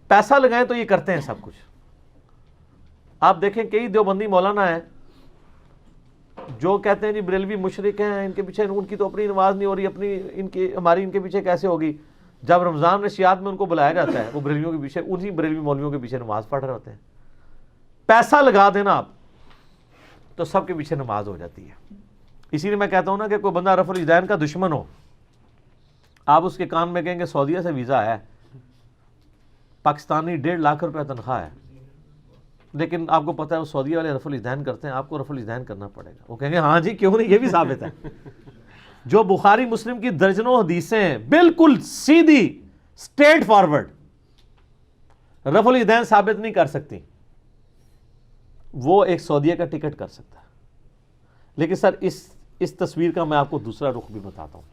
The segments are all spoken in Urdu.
پیسہ لگائیں تو یہ کرتے ہیں سب کچھ. آپ دیکھیں کئی دیوبندی مولانا ہیں جو کہتے ہیں جی بریلوی مشرک ہیں, ان کے پیچھے ان کی تو اپنی نماز نہیں ہو رہی, ہماری ان کے پیچھے کیسے ہوگی. جب رمضان نشیات میں ان کو بلایا جاتا ہے وہ بریلویوں کے پیچھے, انہی بریلوی مولویوں کے پیچھے نماز پڑھ رہے ہوتے ہیں. پیسہ لگا دینا آپ تو سب کے پیچھے نماز ہو جاتی ہے. اسی لیے میں کہتا ہوں نا کہ کوئی بندہ رفع الیدین کا دشمن ہو, آپ اس کے کان میں کہیں گے سعودیہ سے ویزا ہے, پاکستانی 1.5 لاکھ روپے تنخواہ ہے, لیکن آپ کو پتہ ہے وہ سعودیہ والے رفع الیدین کرتے ہیں, آپ کو رفع الیدین کرنا پڑے گا. وہ کہیں گے ہاں جی کیوں نہیں, یہ بھی ثابت ہے. جو بخاری مسلم کی درجنوں حدیثیں ہیں بالکل سیدھی اسٹریٹ فارورڈ رفع الیدین ثابت نہیں کر سکتی, وہ ایک سعودیہ کا ٹکٹ کر سکتا ہے. لیکن سر اس تصویر کا میں آپ کو دوسرا رخ بھی بتاتا ہوں,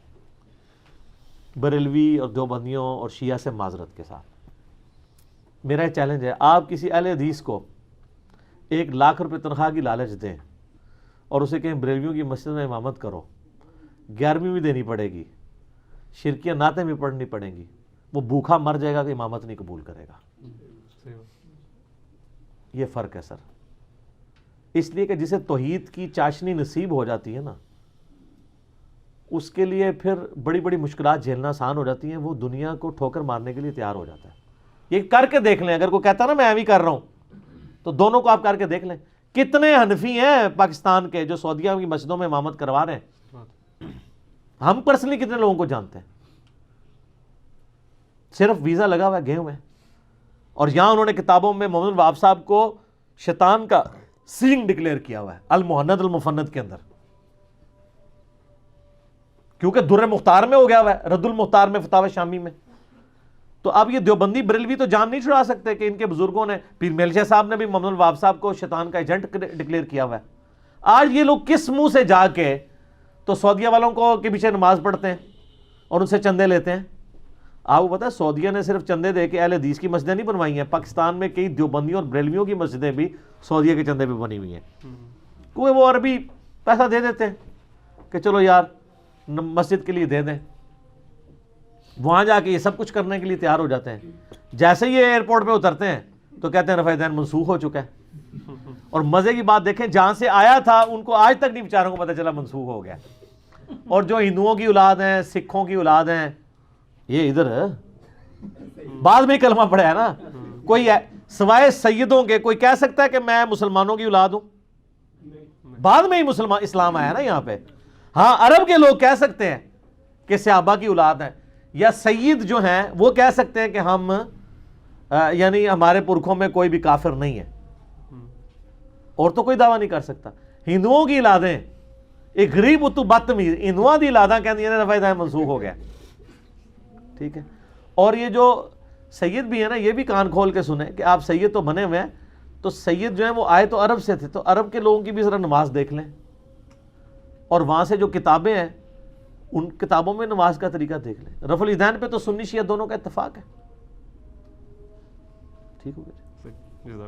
بریلوی اور دیوبندیوں اور شیعہ سے معذرت کے ساتھ. میرا یہ چیلنج ہے, آپ کسی اہل حدیث کو 1 لاکھ روپے تنخواہ کی لالچ دیں اور اسے کہیں بریلویوں کی مسجد میں امامت کرو, 11ویں بھی دینی پڑے گی, شرکیہ نعتیں بھی پڑھنی پڑیں گی, وہ بھوکھا مر جائے گا کہ امامت نہیں قبول کرے گا. یہ فرق ہے سر. اس لیے کہ جسے توحید کی چاشنی نصیب ہو جاتی ہے نا, اس کے لیے پھر بڑی بڑی مشکلات جھیلنا آسان ہو جاتی ہیں, وہ دنیا کو ٹھوکر مارنے کے لیے تیار ہو جاتا ہے. یہ کر کے دیکھ لیں, اگر کوئی کہتا ہے نا میں بھی کر رہا ہوں, تو دونوں کو آپ کر کے دیکھ لیں. کتنے حنفی ہیں پاکستان کے جو سعودیہ کی مسجدوں میں امامت کروا رہے ہیں, ہم پرسنلی کتنے لوگوں کو جانتے ہیں, صرف ویزا لگا ہوا ہے, گئے ہوئے ہیں. اور یہاں انہوں نے کتابوں میں محمد الوہاب صاحب کو شیطان کا سینگ ڈکلیئر کیا ہوا ہے المہند المفند کے اندر, کیونکہ در مختار میں ہو گیا ہوا ہے, رد المختار میں, فتاوی شامی میں. تو اب یہ دیوبندی بریلوی تو جان نہیں چھڑا سکتے کہ ان کے بزرگوں نے, پیر میلشاہ صاحب نے بھی محمد الوہاب صاحب کو شیطان کا ایجنٹ ڈکلیئر کیا ہوا ہے. آج یہ لوگ کس منہ سے جا کے تو سعودیہ والوں کو کے پیچھے نماز پڑھتے ہیں اور ان سے چندے لیتے ہیں. آپ کو پتا ہے سعودیہ نے صرف چندے دے کے اہل حدیث کی مسجدیں نہیں بنوائی ہیں, پاکستان میں کئی دیوبندیوں اور بریلویوں کی مسجدیں بھی سعودیہ کے چندے پہ بنی ہوئی ہیں, کیونکہ وہ عربی پیسہ دے دیتے ہیں کہ چلو یار مسجد کے لیے دے دیں. وہاں جا کے یہ سب کچھ کرنے کے لیے تیار ہو جاتے ہیں. جیسے یہ ایئرپورٹ پہ اترتے ہیں تو کہتے ہیں رفع الیدین منسوخ ہو چکا ہے. اور مزے کی بات دیکھیں, جہاں سے آیا تھا ان کو آج تک نہیں بیچاروں کو پتہ چلا منسوخ ہو گیا. اور جو ہندوؤں کی اولاد ہیں, سکھوں کی اولاد ہیں, یہ ادھر بعد میں کلمہ پڑھا ہے نا, کوئی سوائے سیدوں کے کوئی کہہ سکتا ہے کہ میں مسلمانوں کی اولاد ہوں؟ بعد میں ہی اسلام آیا نا یہاں پہ. ہاں عرب کے لوگ کہہ سکتے ہیں کہ صحابہ کی اولاد ہیں, یا سید جو ہیں وہ کہہ سکتے ہیں کہ ہم یعنی ہمارے پرکھوں میں کوئی بھی کافر نہیں ہے, اور تو کوئی دعویٰ نہیں کر سکتا. ہندوؤں کی اولادیں, ایک غریب اتو بدتمیز ہندوؤں کی اولاداں کہتی ہیں رفع الیدین منسوخ ہو گیا. ٹھیک ہے, اور یہ جو سید بھی ہے نا, یہ بھی کان کھول کے سنیں کہ آپ سید تو بنے ہوئے ہیں, تو سید جو ہیں وہ آئے تو عرب سے تھے, تو عرب کے لوگوں کی بھی ذرا نماز دیکھ لیں, اور وہاں سے جو کتابیں ہیں ان کتابوں میں نماز کا طریقہ دیکھ لیں. رفع الیدین پہ تو سنی شیعہ دونوں کا اتفاق ہے. ٹھیک ہو گیا.